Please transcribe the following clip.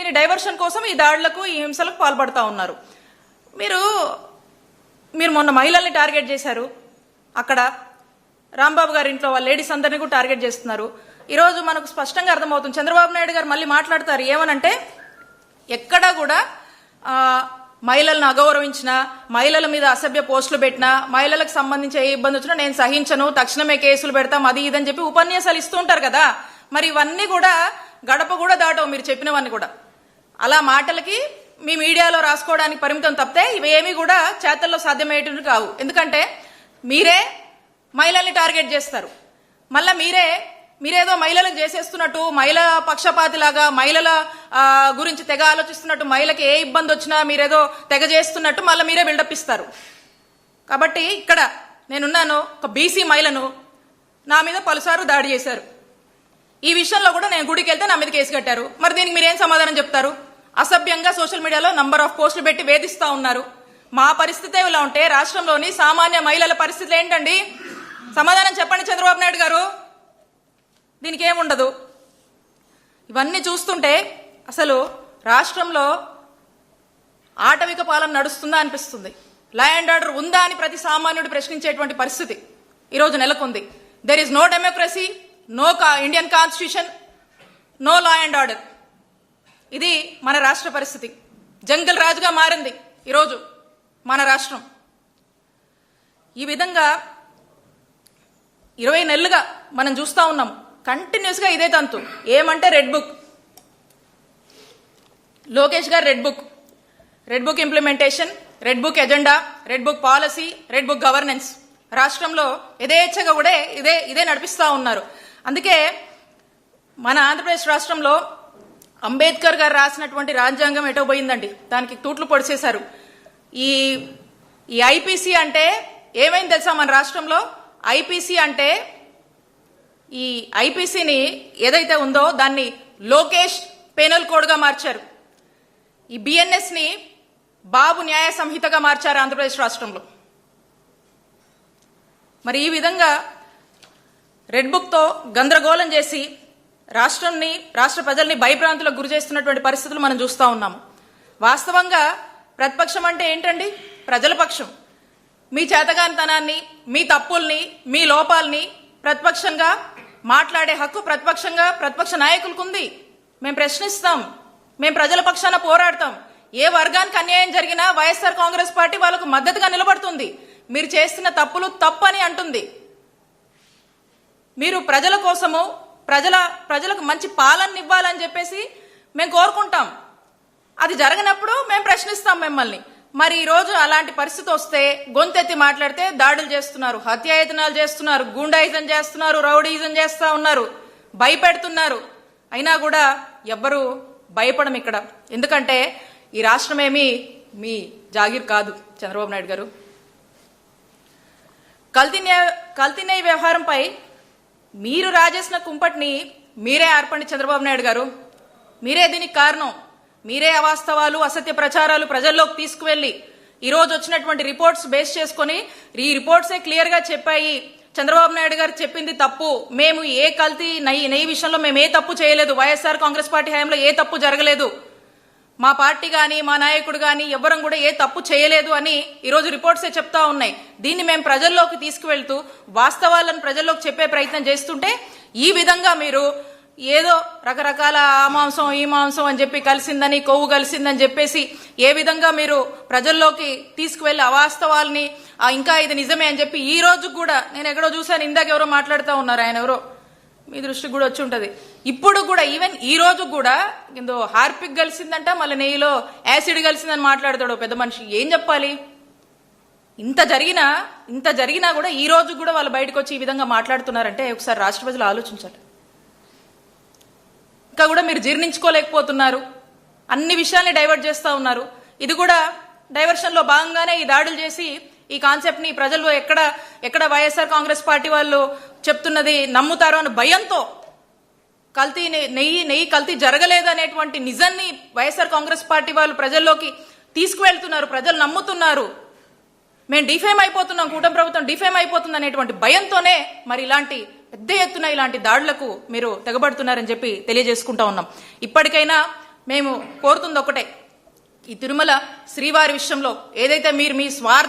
దీని డైవర్షన్ కోసం ఈ దాడులకు ఈ హింసలకు పాల్పడతా ఉన్నారు. మీరు మొన్న మహిళల్ని టార్గెట్ చేశారు. అక్కడ రాంబాబు గారి ఇంట్లో వాళ్ళ లేడీస్ అందరినీ కూడా టార్గెట్ చేస్తున్నారు. ఈరోజు మనకు స్పష్టంగా అర్థమవుతుంది. చంద్రబాబు నాయుడు గారు మళ్ళీ మాట్లాడతారు ఏమనంటే, ఎక్కడా కూడా మహిళలను అగౌరవించినా, మహిళల మీద అసభ్య పోస్టులు పెట్టినా, మహిళలకు సంబంధించి ఏ ఇబ్బంది వచ్చినా నేను సహించను, తక్షణమే కేసులు పెడతాం, అది ఇదని చెప్పి ఉపన్యాసాలు ఇస్తూ ఉంటారు కదా. మరి ఇవన్నీ కూడా గడప కూడా దాటవు మీరు చెప్పినవన్నీ కూడా. అలా మాటలకి మీ మీడియాలో రాసుకోవడానికి పరిమితం తప్పితే ఇవేమీ కూడా చేతల్లో సాధ్యమయ్యేటివి కావు. ఎందుకంటే మీరే మహిళల్ని టార్గెట్ చేస్తారు. మళ్ళా మీరేదో మహిళలకు చేసేస్తున్నట్టు, మహిళా పక్షపాతిలాగా మహిళల గురించి తెగ ఆలోచిస్తున్నట్టు, మహిళకి ఏ ఇబ్బంది వచ్చినా మీరేదో తెగ చేస్తున్నట్టు మళ్ళీ మీరే బిల్డప్ ఇస్తారు. కాబట్టి ఇక్కడ నేనున్నాను, ఒక బీసీ మహిళను, నా మీద పలుసార్లు దాడి చేశారు. ఈ విషయంలో కూడా నేను గుడికి వెళ్తే నా మీద కేసు కట్టారు. మరి దీనికి మీరేం సమాధానం చెప్తారు? అసభ్యంగా సోషల్ మీడియాలో నంబర్ ఆఫ్ పోస్టులు పెట్టి వేధిస్తా ఉన్నారు. మా పరిస్థితి ఇలా ఉంటే రాష్ట్రంలోని సామాన్య మహిళల పరిస్థితులు ఏంటండి? సమాధానం చెప్పండి చంద్రబాబు నాయుడు గారు. దీనికి ఏముండదు. ఇవన్నీ చూస్తుంటే అసలు రాష్ట్రంలో ఆటవిక పాలన నడుస్తుందా అనిపిస్తుంది. లా అండ్ ఆర్డర్ ఉందా అని ప్రతి సామాన్యుడు ప్రశ్నించేటువంటి పరిస్థితి ఈరోజు నెలకొంది. There is no democracy, no Indian constitution, no law and order. ఇది మన రాష్ట్ర పరిస్థితి. జంగల్ రాజుగా మారింది ఈరోజు మన రాష్ట్రం. ఈ విధంగా 20 నెలలుగా మనం చూస్తూ ఉన్నాం. కంటిన్యూస్గా ఇదే తంతు. ఏమంటే రెడ్ బుక్, లోకేష్ గారు red book implementation, red book agenda, red book policy, red book governance. రాష్ట్రంలో యథేచ్ఛగా కూడా ఇదే నడిపిస్తూ ఉన్నారు. అందుకే మన ఆంధ్రప్రదేశ్ రాష్ట్రంలో అంబేద్కర్ గారు రాసినటువంటి రాజ్యాంగం ఎటో పోయిందండి. దానికి తూట్లు పొడిచేశారు. ఈ ఐపీసీ అంటే ఏమైంది తెలుసా? మన రాష్ట్రంలో ఐపీసీ అంటే, ఈ ఐపీసీని ఏదైతే ఉందో దాన్ని లోకేష్ పెనల్ కోడ్గా మార్చారు. ఈ బిఎన్ఎస్ ని బాబు న్యాయ సంహితగా మార్చారు ఆంధ్రప్రదేశ్ రాష్ట్రంలో. మరి ఈ విధంగా రెడ్ బుక్ తో గందరగోళం చేసి రాష్ట్ర ప్రజల్ని భయభ్రాంతులకు గురి చేస్తున్నటువంటి పరిస్థితులు మనం చూస్తూ ఉన్నాము. వాస్తవంగా ప్రతిపక్షం అంటే ఏంటండి? ప్రజల పక్షం. మీ చేతగానితనాన్ని, మీ తప్పుల్ని, మీ లోపాలని ప్రతిపక్షంగా మాట్లాడే హక్కు ప్రతిపక్ష నాయకులకు ఉంది. మేము ప్రశ్నిస్తాం, మేము ప్రజల పక్షాన పోరాడతాం. ఏ వర్గానికి అన్యాయం జరిగినా వైఎస్ఆర్ కాంగ్రెస్ పార్టీ వాళ్ళకు మద్దతుగా నిలబడుతుంది. మీరు చేస్తున్న తప్పులు తప్పని అంటుంది. మీరు ప్రజల కోసము ప్రజలకు మంచి పాలన ఇవ్వాలని చెప్పేసి మేము కోరుకుంటాం. అది జరగనప్పుడు మేము ప్రశ్నిస్తాం మిమ్మల్ని. మరి ఈ రోజు అలాంటి పరిస్థితి వస్తే గొంతెత్తి మాట్లాడితే దాడులు చేస్తున్నారు, హత్యాయత్నాలు చేస్తున్నారు, గూండాయిజం చేస్తున్నారు, రౌడీయిజం చేస్తా ఉన్నారు, భయపెడుతున్నారు. అయినా కూడా ఎవ్వరూ భయపడం ఇక్కడ. ఎందుకంటే ఈ రాష్ట్రమేమి మీ జాగీర్ కాదు చంద్రబాబు నాయుడు గారు. కల్తీ న్యాయ వ్యవహారంపై మీరు రాజేసిన కుంపటిని మీరే ఆర్పండి చంద్రబాబు నాయుడు గారు. మీరే దీనికి కారణం. మీరే అవాస్తవాలు, అసత్య ప్రచారాలు ప్రజల్లోకి తీసుకువెళ్లి ఈరోజు వచ్చినటువంటి రిపోర్ట్స్ బేస్ చేసుకుని ఈ రిపోర్ట్సే క్లియర్ గా చెప్పాయి చంద్రబాబు నాయుడు గారు చెప్పింది తప్పు, మేము ఏ కల్తీ నెయ్యి విషయంలో మేము ఏ తప్పు చేయలేదు, వైఎస్ఆర్ కాంగ్రెస్ పార్టీ హయాంలో ఏ తప్పు జరగలేదు, మా పార్టీ గాని మా నాయకుడు గాని ఎవ్వరం కూడా ఏ తప్పు చేయలేదు అని ఈరోజు రిపోర్ట్సే చెప్తా ఉన్నాయి. దీన్ని మేము ప్రజల్లోకి తీసుకువెళ్తూ వాస్తవాలను ప్రజల్లోకి చెప్పే ప్రయత్నం చేస్తుంటే ఈ విధంగా మీరు ఏదో రకరకాల ఆ మాంసం ఈ మాంసం అని చెప్పి కలిసిందని, కొవ్వు కలిసిందని చెప్పేసి ఏ విధంగా మీరు ప్రజల్లోకి తీసుకువెళ్లి అవాస్తవాల్ని ఇంకా ఇది నిజమే అని చెప్పి ఈ రోజు కూడా నేను ఎక్కడో చూశాను, ఇందాక ఎవరో మాట్లాడుతూ ఉన్నారు, ఆయన ఎవరో మీ దృష్టికి కూడా వచ్చి ఉంటది. ఇప్పుడు కూడా ఈవెన్ ఈ రోజు కూడా ఇందో హార్పిక్ కలిసిందంట, మళ్ళీ నెయ్యిలో యాసిడ్ కలిసిందని మాట్లాడతాడు పెద్ద మనిషి. ఏం చెప్పాలి? ఇంత జరిగినా కూడా ఈ రోజు కూడా వాళ్ళు బయటకు వచ్చి ఈ విధంగా మాట్లాడుతున్నారంటే ఒకసారి రాష్ట్ర ప్రజలు ఆలోచించాలి. ఇంకా కూడా మీరు జీర్ణించుకోలేకపోతున్నారు. అన్ని విషయాల్ని డైవర్ట్ చేస్తూ ఉన్నారు. ఇది కూడా డైవర్షన్ లో భాగంగానే ఈ దాడులు చేసి ఈ కాన్సెప్ట్ ని ప్రజలు ఎక్కడ వైఎస్ఆర్ కాంగ్రెస్ పార్టీ వాళ్ళు చెప్తున్నది నమ్ముతారో అని భయంతో నెయ్యి కల్తీ జరగలేదు అనేటువంటి నిజాన్ని వైఎస్ఆర్ కాంగ్రెస్ పార్టీ వాళ్ళు ప్రజల్లోకి తీసుకువెళ్తున్నారు. ప్రజలు నమ్ముతున్నారు. మేము డిఫేమ్ అయిపోతున్నాం, కూటమి ప్రభుత్వం డిఫేమ్ అయిపోతుంది అనేటువంటి భయంతోనే మరి ఇలాంటి పెద్ద ఎత్తున ఇలాంటి దాడులకు మీరు తెగబడుతున్నారని చెప్పి తెలియజేసుకుంటా ఉన్నాం. ఇప్పటికైనా మేము కోరుతుంది ఒకటే, ఈ తిరుమల శ్రీవారి విషయంలో ఏదైతే మీరు మీ స్వార్థ